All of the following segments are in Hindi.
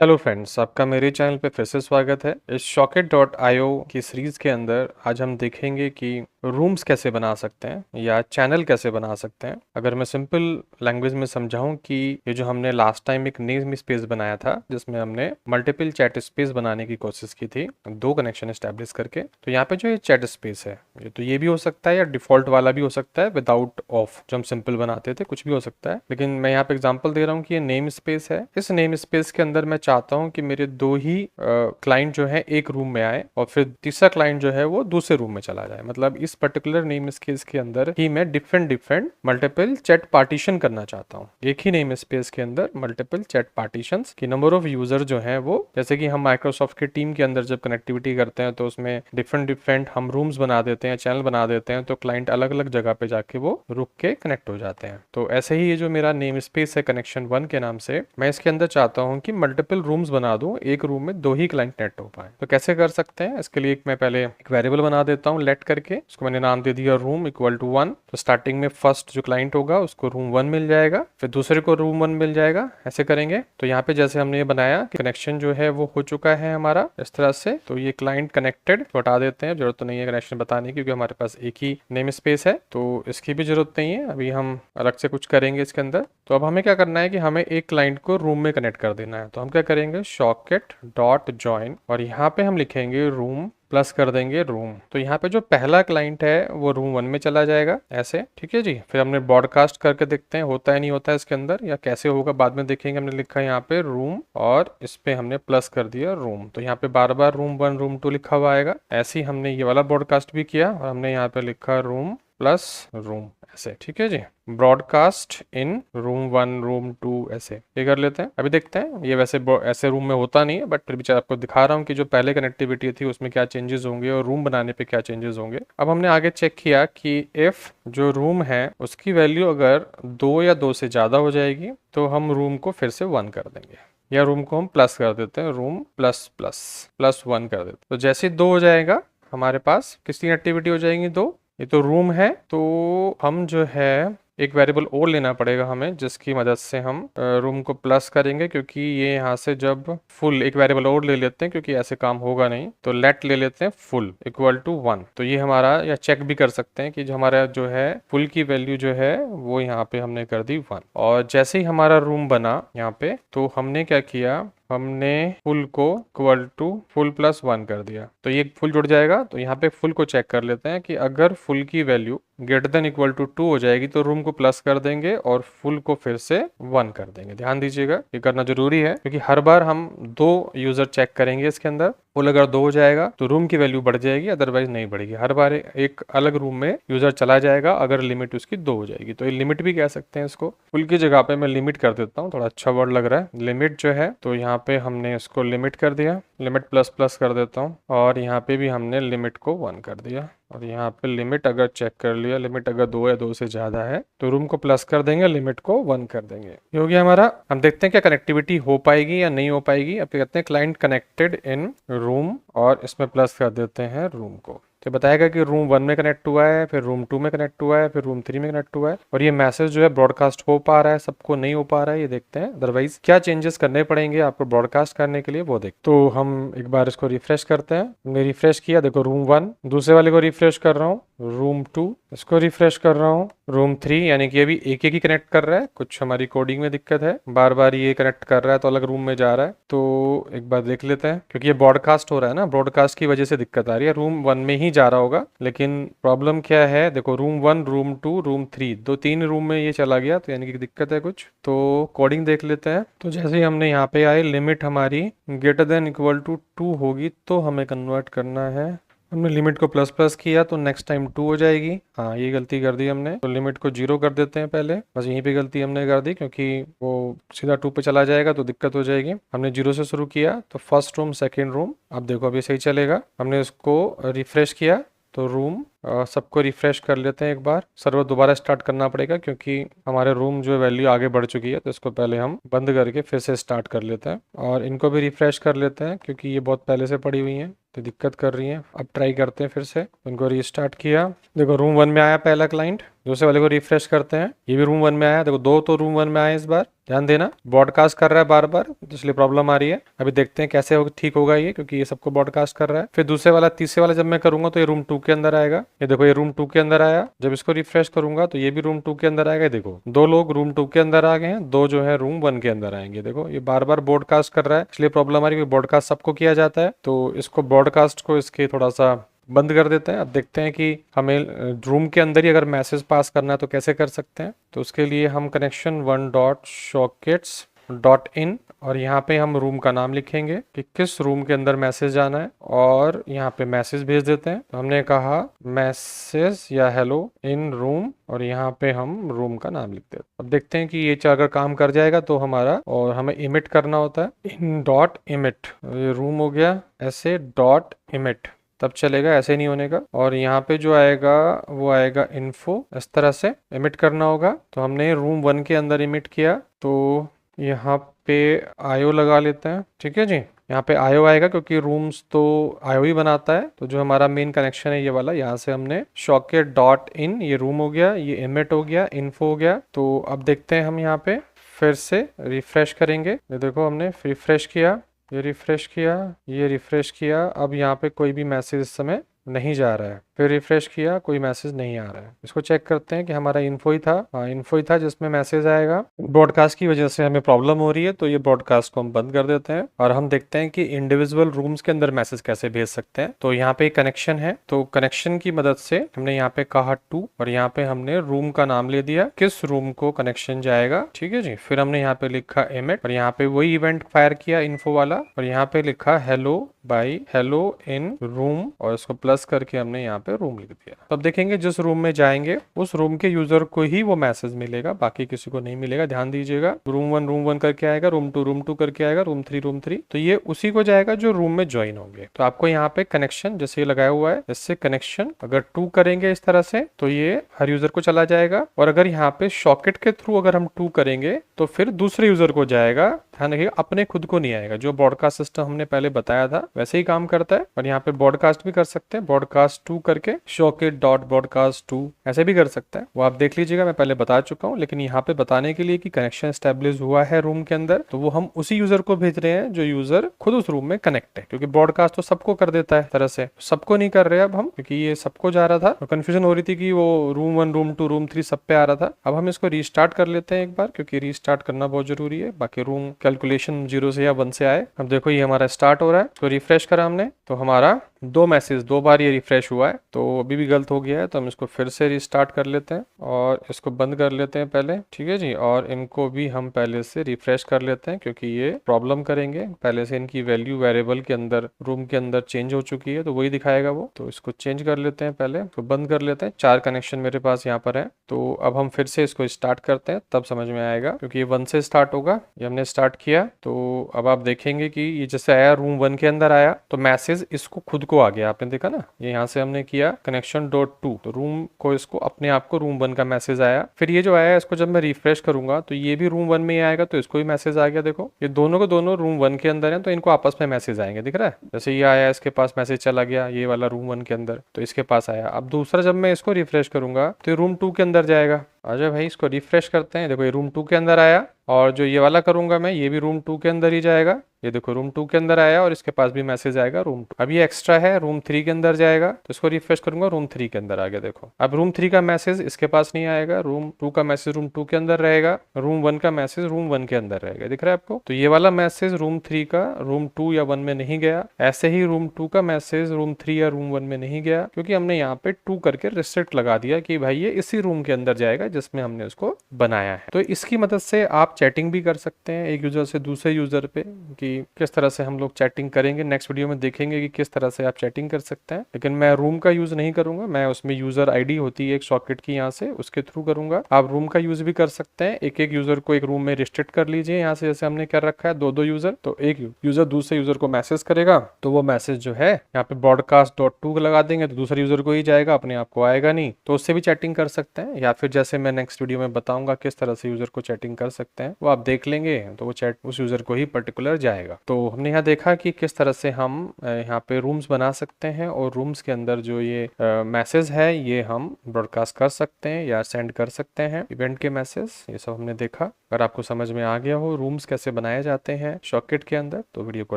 हेलो फ्रेंड्स, आपका मेरे चैनल पे फिर से स्वागत है। इस Shocket.io की सीरीज़ के अंदर आज हम देखेंगे कि रूम्स कैसे बना सकते हैं या चैनल कैसे बना सकते हैं। अगर मैं सिंपल लैंग्वेज में समझाऊं कि ये जो हमने लास्ट टाइम एक नेम स्पेस बनाया था जिसमें हमने मल्टीपल चैट स्पेस बनाने की कोशिश की थी, दो कनेक्शन एस्टेब्लिश करके। तो यहाँ पे जो ये चैट स्पेस है ये भी हो सकता है या डिफॉल्ट वाला भी हो सकता है विदाउट ऑफ, जो हम सिंपल बनाते थे, कुछ भी हो सकता है। लेकिन मैं यहाँ पे एग्जाम्पल दे रहा हूँ कि ये नेम स्पेस है। इस नेम स्पेस के अंदर मैं चाहता हूँ कि मेरे दो ही क्लाइंट जो है एक रूम में आए और फिर तीसरा क्लाइंट जो है वो दूसरे रूम में चला जाए। मतलब इस पर्टिकुलर नेम स्पेस के अंदर ही मैं different different multiple chat partition करना चाहता हूँ। एक ही नेम स्पेस के अंदर मल्टीपल चैट पार्टीशंस की नंबर ऑफ यूजर जो है वो, जैसे कि हम माइक्रोसॉफ्ट की टीम के अंदर जब कनेक्टिविटी करते हैं तो उसमें डिफरेंट डिफरेंट हम रूम्स बना देते हैं, चैनल बना देते हैं, तो क्लाइंट अलग अलग जगह पे जाके वो रुक के कनेक्ट हो जाते हैं। तो ऐसे ही ये जो मेरा नेम स्पेस है कनेक्शन 1 के नाम से, मैं इसके अंदर चाहता हूँ कि मल्टीपल रूम्स बना दूं, एक रूम में दो ही क्लाइंट नेट हो पाए। तो कैसे कर सकते हैं, इसके लिए मैं पहले एक वेरिएबल बना देता हूँ लेट करके। उसको मैंने नाम दे दिया रूम इक्वल टू 1। तो स्टार्टिंग में फर्स्ट जो क्लाइंट होगा उसको रूम 1 मिल जाएगा, फिर दूसरे को रूम 1 मिल जाएगा। ऐसे करेंगे तो यहाँ पे जैसे हमने ये बनाया कि कनेक्शन जो है वो हो चुका है हमारा इस तरह से। तो ये क्लाइंट कनेक्टेड हटा देते हैं, जरूरत तो नहीं है कनेक्शन बताने की क्योंकि हमारे पास एक ही नेम स्पेस है, तो इसकी भी जरूरत नहीं है। अभी हम अलग से कुछ करेंगे इसके अंदर। तो अब हमें क्या करना है कि हमें एक क्लाइंट को रूम में कनेक्ट कर देना है। तो हम क्या करेंगे, शॉकेट डॉट ज्वाइन, और यहाँ पे हम लिखेंगे रूम प्लस कर देंगे रूम। तो यहाँ पे जो पहला क्लाइंट है वो रूम 1 में चला जाएगा ऐसे, ठीक है जी। फिर हमने ब्रॉडकास्ट करके देखते हैं होता है नहीं होता है इसके अंदर, या कैसे होगा बाद में देखेंगे। हमने लिखा है यहाँ पे रूम और इस पे हमने प्लस कर दिया रूम, तो यहाँ पे बार बार रूम 1 रूम 2 लिखा हुआ आएगा। ऐसे ही हमने ये वाला ब्रॉडकास्ट भी किया और हमने यहाँ पे लिखा रूम प्लस रूम ऐसे, ठीक है जी। ब्रॉडकास्ट इन रूम 1 रूम 2 ऐसे ये कर लेते हैं। अभी देखते हैं, ये वैसे ऐसे रूम में होता नहीं है बट फिर भी आपको दिखा रहा हूँ कि जो पहले कनेक्टिविटी थी उसमें क्या चेंजेस होंगे और रूम बनाने पे क्या चेंजेस होंगे। अब हमने आगे चेक किया कि इफ जो रूम है उसकी वैल्यू अगर 2 या 2 से ज़्यादा हो जाएगी तो हम रूम को फिर से 1 कर देंगे, या रूम को हम प्लस कर देते हैं, रूम प्लस प्लस प्लस 1 कर देते हैं। तो जैसे 2 हो जाएगा हमारे पास किसकी एक्टिविटी हो जाएंगी 2, ये तो रूम है। तो हम जो है एक वेरिएबल और लेना पड़ेगा हमें जिसकी मदद से हम रूम को प्लस करेंगे, क्योंकि ये यहाँ से जब फुल एक वेरिएबल और ले लेते हैं क्योंकि ऐसे काम होगा नहीं, तो लेट ले लेते हैं फुल इक्वल टू 1। तो ये हमारा, या चेक भी कर सकते हैं कि जो हमारा जो है फुल की वैल्यू जो है वो यहाँ पे हमने कर दी 1। और जैसे ही हमारा रूम बना यहाँ पे, तो हमने क्या किया, हमने फुल को इक्वल टू फुल प्लस 1 कर दिया। तो ये फुल जुड़ जाएगा। तो यहाँ पे फुल को चेक कर लेते हैं कि अगर फुल की value greater than equal to 2 हो जाएगी तो रूम को प्लस कर देंगे और फुल को फिर से 1 कर देंगे। ध्यान दीजिएगा, ये करना जरूरी है क्योंकि हर बार हम दो यूजर चेक करेंगे इसके अंदर। फुल अगर 2 हो जाएगा तो रूम की वैल्यू बढ़ जाएगी, अदरवाइज नहीं बढ़ेगी। हर बार एक अलग रूम में यूजर चला जाएगा अगर लिमिट उसकी 2 हो जाएगी। तो ये लिमिट भी कह सकते हैं इसको। फुल की जगह पे मैं लिमिट कर देता हूँ, थोड़ा अच्छा वर्ड लग रहा है लिमिट जो है। तो यहाँ पे हमने इसको लिमिट कर दिया, लिमिट प्लस प्लस कर देता हूँ, और यहाँ पे भी हमने लिमिट को 1 कर दिया। और यहाँ पे लिमिट अगर चेक कर लिया, लिमिट अगर 2 या 2 से ज्यादा है तो रूम को प्लस कर देंगे, लिमिट को 1 कर देंगे। ये हो गया हमारा। हम देखते हैं क्या कनेक्टिविटी हो पाएगी या नहीं हो पाएगी। अब कहते हैं क्लाइंट कनेक्टेड इन रूम, और इसमें प्लस कर देते हैं रूम को। तो बताएगा कि रूम 1 में कनेक्ट हुआ है, फिर रूम 2 में कनेक्ट हुआ है, फिर रूम 3 में कनेक्ट हुआ है। और ये मैसेज जो है ब्रॉडकास्ट हो पा रहा है, सबको नहीं हो पा रहा है, ये देखते हैं। अदरवाइज क्या चेंजेस करने पड़ेंगे आपको ब्रॉडकास्ट करने के लिए वो देख। तो हम एक बार इसको रिफ्रेश करते हैं। हमने रिफ्रेश किया, देखो रूम 1, दूसरे वाले को रिफ्रेश कर रहा हूँ रूम 2, इसको रिफ्रेश कर रहा हूँ रूम 3, यानी कि अभी एक ही कनेक्ट कर रहा है। कुछ हमारी कोडिंग में दिक्कत है, बार बार ये कनेक्ट कर रहा है तो अलग रूम में जा रहा है। तो एक बार देख लेते हैं, क्योंकि ये ब्रॉडकास्ट हो रहा है ना, ब्रॉडकास्ट की वजह से दिक्कत आ रही है। रूम 1 में ही जा रहा होगा, लेकिन प्रॉब्लम क्या है, देखो रूम 1 रूम 2 रूम 3, दो 3 रूम में ये चला गया, तो यानी कि दिक्कत है कुछ। तो कोडिंग देख लेते हैं। तो जैसे ही हमने यहाँ पे आए, लिमिट हमारी ग्रेटर देन इक्वल टू 2 होगी तो हमें कन्वर्ट करना है। हमने लिमिट को प्लस प्लस किया तो नेक्स्ट टाइम 2 हो जाएगी। हाँ, ये गलती कर दी हमने, तो लिमिट को 0 कर देते हैं पहले। बस यहीं पे गलती हमने कर दी क्योंकि वो सीधा 2 पे चला जाएगा तो दिक्कत हो जाएगी। हमने 0 से शुरू किया तो फर्स्ट रूम सेकेंड रूम, अब देखो अभी सही चलेगा। हमने इसको रिफ्रेश किया तो रूम सबको रिफ्रेश कर लेते हैं एक बार। सर्वर दोबारा स्टार्ट करना पड़ेगा क्योंकि हमारे रूम जो वैल्यू आगे बढ़ चुकी है, तो इसको पहले हम बंद करके फिर से स्टार्ट कर लेते हैं। और इनको भी रिफ्रेश कर लेते हैं क्योंकि ये बहुत पहले से पड़ी हुई हैं तो दिक्कत कर रही हैं। अब ट्राई करते हैं फिर से, इनको रीस्टार्ट किया। देखो रूम 1 में आया पहला क्लाइंट, दूसरे वाले को रिफ्रेश करते हैं, ये भी रूम 1 में आया। देखो 2 तो रूम 1 में आए इस बार, ध्यान देना, ब्रॉडकास्ट कर रहा है बार बार, इसलिए प्रॉब्लम आ रही है। अभी देखते हैं कैसे ठीक होगा ये, क्योंकि ये सबको ब्रॉडकास्ट कर रहा है। फिर दूसरे वाला तीसरे वाला जब मैं करूंगा तो ये रूम 2 के अंदर आएगा। ये देखो, ये रूम 2 के अंदर आया। जब इसको रिफ्रेश करूंगा तो ये भी रूम 2 के अंदर आएगा। देखो, 2 लोग रूम 2 के अंदर आ गए हैं, 2 जो है रूम 1 के अंदर आएंगे। देखो, ये बार बार ब्रॉडकास्ट कर रहा है, इसलिए प्रॉब्लम आ रही है। ब्रॉडकास्ट सबको किया जाता है, तो इसको ब्रॉडकास्ट को इसके थोड़ा सा बंद कर देते हैं। अब देखते हैं कि हमें रूम के अंदर ही अगर मैसेज पास करना है तो कैसे कर सकते हैं। तो उसके लिए हम कनेक्शन 1.sockets.in और यहाँ पे हम रूम का नाम लिखेंगे कि किस रूम के अंदर मैसेज जाना है, और यहाँ पे मैसेज भेज देते हैं। तो हमने कहा मैसेज या हेलो इन रूम, और यहाँ पे हम रूम का नाम लिखते हैं। अब देखते हैं कि ये अगर काम कर जाएगा तो हमारा, और हमें इमिट करना होता है इन डॉट इमिट। ये रूम हो गया ऐसे डॉट इमिट, तब चलेगा, ऐसे नहीं होने का। और यहाँ पे जो आएगा वो आएगा इन्फो, इस तरह से इमिट करना होगा। तो हमने रूम 1 के अंदर इमिट किया, तो यहाँ पे आयो लगा लेते हैं। ठीक है जी, यहाँ पे आयो आएगा क्योंकि रूम्स तो आयो ही बनाता है। तो जो हमारा मेन कनेक्शन है ये वाला, यहाँ से हमने socket.in, ये रूम हो गया, ये इमिट हो गया, इन्फो हो गया। तो अब देखते हैं हम यहाँ पे फिर से रिफ्रेश करेंगे। ये देखो, हमने रिफ्रेश किया, ये रिफ्रेश किया, ये रिफ्रेश किया। अब यहाँ पे कोई भी मैसेज इस समय नहीं जा रहा है। फिर रिफ्रेश किया, कोई मैसेज नहीं आ रहा है। इसको चेक करते हैं कि हमारा इन्फो ही था। हाँ, इन्फो ही था जिसमें मैसेज आएगा। ब्रॉडकास्ट की वजह से हमें प्रॉब्लम हो रही है, तो ये ब्रॉडकास्ट को हम बंद कर देते हैं और हम देखते हैं कि इंडिविजुअल रूम्स के अंदर मैसेज कैसे भेज सकते हैं। तो यहाँ पे कनेक्शन है, तो कनेक्शन की मदद से हमने यहाँ पे कहा 2 और यहाँ पे हमने रूम का नाम ले दिया, किस रूम को कनेक्शन जाएगा। ठीक है जी, फिर हमने यहाँ पे लिखा एमिट और यहाँ पे वही इवेंट फायर किया इन्फो वाला, और यहाँ पे लिखा hello bye hello in room, और इसको प्लस करके हमने यहाँ पे रूम लिख दिया। तब देखेंगे जिस रूम में जाएंगे उस रूम के यूजर को ही वो मैसेज मिलेगा, बाकी किसी को नहीं मिलेगा। ध्यान दीजिएगा, रूम 1 करके आएगा, रूम 2 करके आएगा, रूम 3, तो ये उसी को जाएगा जो रूम में ज्वाइन होंगे। तो आपको यहाँ पे कनेक्शन जैसे ये लगाया हुआ है, इससे कनेक्शन अगर 2 करेंगे इस तरह से तो ये हर यूजर को चला जाएगा, और अगर यहाँ पे सॉकेट के थ्रू अगर हम 2 करेंगे तो फिर दूसरे यूजर को जाएगा। ध्यान रखिएगा, अपने खुद को नहीं आएगा। जो ब्रॉडकास्ट सिस्टम हमने पहले बताया था वैसे ही काम करता है। और यहाँ पे ब्रॉडकास्ट भी कर सकते हैं, ब्रॉडकास्ट 2 करके socket.broadcast2 ऐसे भी कर सकता है, वो आप देख लीजिएगा, मैं पहले बता चुका हूँ। लेकिन यहाँ पे बताने के लिए कि कनेक्शन स्टैब्लिश हुआ है रूम के अंदर, तो वो हम उसी यूजर को भेज रहे हैं जो यूजर खुद उस रूम में कनेक्ट है, क्योंकि ब्रॉडकास्ट तो सबको कर देता है तरह से, सबको नहीं कर रहे अब हम, क्योंकि ये सबको जा रहा था तो कंफ्यूजन हो रही थी कि वो रूम 1, रूम 2, रूम 3 सब पे आ रहा था। अब हम इसको रीस्टार्ट कर लेते हैं एक बार, क्योंकि रीस्टार्ट करना बहुत जरूरी है, बाकी रूम कैलकुलेशन 0 से या 1 से आए। अब देखो ये हमारा स्टार्ट हो रहा है, तो रिफ्रेश करा हमने तो हमारा 2 मैसेज 2 बार ये रिफ्रेश हुआ है, तो अभी भी गलत हो गया है। तो हम इसको फिर से रिस्टार्ट कर लेते हैं और इसको बंद कर लेते हैं पहले। ठीक है जी, और इनको भी हम पहले से रिफ्रेश कर लेते हैं, क्योंकि ये प्रॉब्लम करेंगे। पहले से इनकी वैल्यू वेरिएबल के अंदर रूम के अंदर चेंज हो चुकी है, तो वही दिखाएगा वो। तो इसको चेंज कर लेते हैं पहले, तो बंद कर लेते हैं। 4 कनेक्शन मेरे पास यहाँ पर है, तो अब हम फिर से इसको स्टार्ट करते हैं, तब समझ में आएगा, क्योंकि ये 1 से स्टार्ट होगा। ये हमने स्टार्ट किया, तो अब आप देखेंगे कि ये जैसे आया रूम 1 के अंदर आया, तो मैसेज इसको खुद को आ गया। आपने देखा ना, ये यहाँ से हमने किया कनेक्शन.2, तो रूम को इसको अपने आप को रूम 1 का मैसेज आया। फिर ये जो आया इसको जब मैं रिफ्रेश करूंगा तो ये भी रूम 1 में ही आएगा, तो इसको भी मैसेज आ गया। देखो ये दोनों को दोनों रूम 1 के अंदर हैं, तो इनको आपस में मैसेज आएंगे, दिख रहा है। जैसे ये आया, इसके पास मैसेज चला गया, ये वाला रूम 1 के अंदर, तो इसके पास आया। अब दूसरा जब मैं इसको रिफ्रेश करूंगा तो ये रूम 2 के अंदर जाएगा। अच्छा भाई, इसको रिफ्रेश करते हैं। देखो ये रूम 2 के अंदर आया, और जो ये वाला करूंगा मैं, ये भी रूम 2 के अंदर ही जाएगा। ये देखो रूम 2 के अंदर आया और इसके पास भी मैसेज आएगा रूम 2। अब ये एक्स्ट्रा है, रूम 3 के अंदर जाएगा, तो इसको रिफ्रेश करूंगा, रूम 3 के अंदर आ गया। देखो अब रूम 3 का मैसेज इसके पास नहीं आएगा, रूम 2 का मैसेज रूम 2 के अंदर रहेगा, रूम 1 का मैसेज रूम 1 के अंदर रहेगा। दिख रहा है आपको? तो ये वाला मैसेज रूम 3 का रूम 2 या 1 में नहीं गया, ऐसे ही रूम 2 का मैसेज रूम 3 या रूम 1 में नहीं गया, क्योंकि हमने यहाँ पे 2 करके रिस्ट्रिक्ट लगा दिया कि भाई ये इसी रूम के अंदर जाएगा जिसमें हमने उसको बनाया है। तो इसकी मदद से आप चैटिंग भी कर सकते हैं एक यूजर से दूसरे यूजर पे, कि किस तरह से हम लोग चैटिंग करेंगे। नेक्स्ट वीडियो में देखेंगे कि किस तरह से आप चैटिंग कर सकते हैं, लेकिन मैं रूम का यूज नहीं करूंगा। मैं उसमें यूजर आईडी होती है एक सॉकेट की, यहाँ से उसके थ्रू करूंगा। आप रूम का यूज भी कर सकते हैं, एक एक यूजर को एक रूम में रिस्ट्रिक्ट कर लीजिए यहाँ से, जैसे हमने कर रखा है 2-2 यूजर। तो एक यूजर दूसरे यूजर को मैसेज करेगा, तो वो मैसेज जो है यहाँ पे broadcast.2 लगा देंगे, तो दूसरे यूजर को ही जाएगा, अपने आप को आएगा नहीं। तो उससे भी चैटिंग कर सकते हैं, या फिर जैसे मैं नेक्स्ट वीडियो में बताऊंगा किस तरह से यूजर को चैटिंग कर सकते हैं। सकते हैं वो आप देख लेंगे तो वो चैट उस यूज़र को ही पर्टिकुलर जाएगा। तो हमने यहाँ देखा कि किस तरह से हम यहाँ पे रूम्स बना सकते हैं और रूम्स के अंदर जो ये मैसेज है ये हम ब्रॉडकास्ट कर सकते हैं या सेंड कर सकते हैं, इवेंट के मैसेज, ये सब हमने देखा। अगर आपको समझ में आ गया हो रूम्स कैसे बनाए जाते हैं शॉकेट के अंदर तो वीडियो को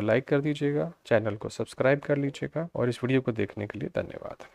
लाइक कर दीजिएगा, चैनल को सब्सक्राइब कर लीजिएगा और इस वीडियो को देखने के लिए धन्यवाद।